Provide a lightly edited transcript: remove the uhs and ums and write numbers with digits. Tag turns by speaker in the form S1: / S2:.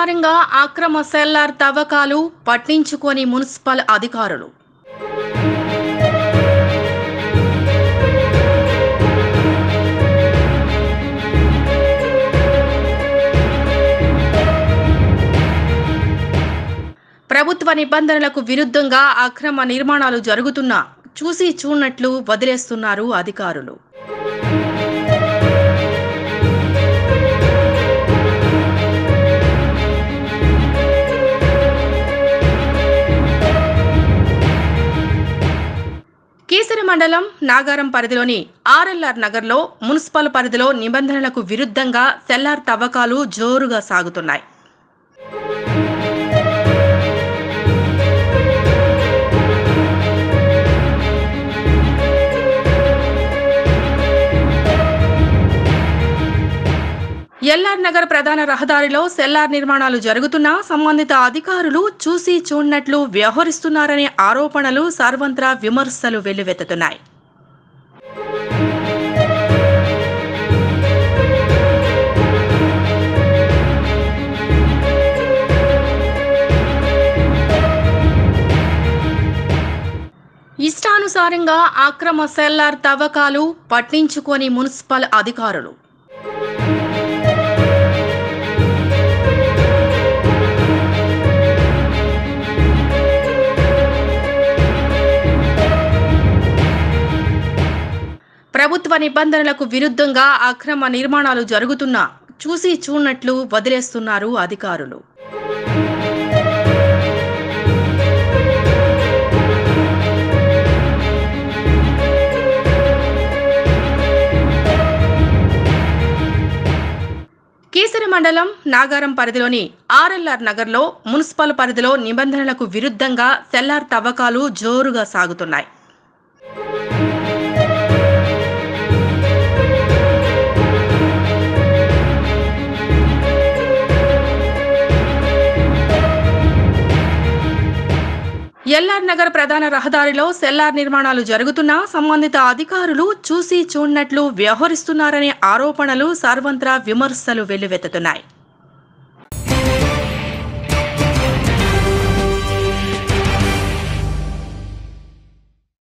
S1: ఇష్టానుసారంగా అక్రమ సెల్లార్ తవ్వకాలు పట్టించుకోని మున్సిపల్ అధికారులు. ప్రభుత్వ నిబంధనలకు విరుద్ధంగా అక్రమ నిర్మాణాలు జరుగుతున్నా చూసి చూడనట్లు వదిలేస్తున్నారు అధికారులు. కీసర మండలం నాగారం పరిధిలోని ఆర్ఎల్ఆర్ నగర్లో మున్సిపల్ పరిధిలో నిబంధనలకు విరుద్ధంగా సెల్లార్ తవ్వకాలు జోరుగా సాగుతున్నాయి. ఎల్ఆర్ నగర్ ప్రధాన రహదారిలో సెల్లార్ నిర్మాణాలు జరుగుతున్నా సంబంధిత అధికారులు చూసి చూడనట్లు వ్యవహరిస్తున్నారనే ఆరోపణలు సర్వత్రా విమర్శలు వెల్లువెత్తుతున్నాయి. ఇష్టానుసారంగా అక్రమ సెల్లార్ తవ్వకాలు పట్టించుకోని మున్సిపల్ అధికారులు. ప్రభుత్వ నిబంధనలకు విరుద్ధంగా అక్రమ నిర్మాణాలు జరుగుతున్నా చూసి చూడనట్లు వదిలేస్తున్నారు అధికారులు. కీసర మండలం నాగారం పరిధిలోని ఆర్ఎల్ఆర్ నగర్లో మున్సిపల్ పరిధిలో నిబంధనలకు విరుద్ధంగా సెల్లార్ తవ్వకాలు జోరుగా సాగుతున్నాయి. ఎల్ఆర్ నగర్ ప్రధాన రహదారిలో సెల్లార్ నిర్మాణాలు జరుగుతున్నా సంబంధిత అధికారులు చూసి చూడనట్లు వ్యవహరిస్తున్నారనే ఆరోపణలు సర్వత్రా విమర్శలు వెల్లువెత్తుతున్నాయి.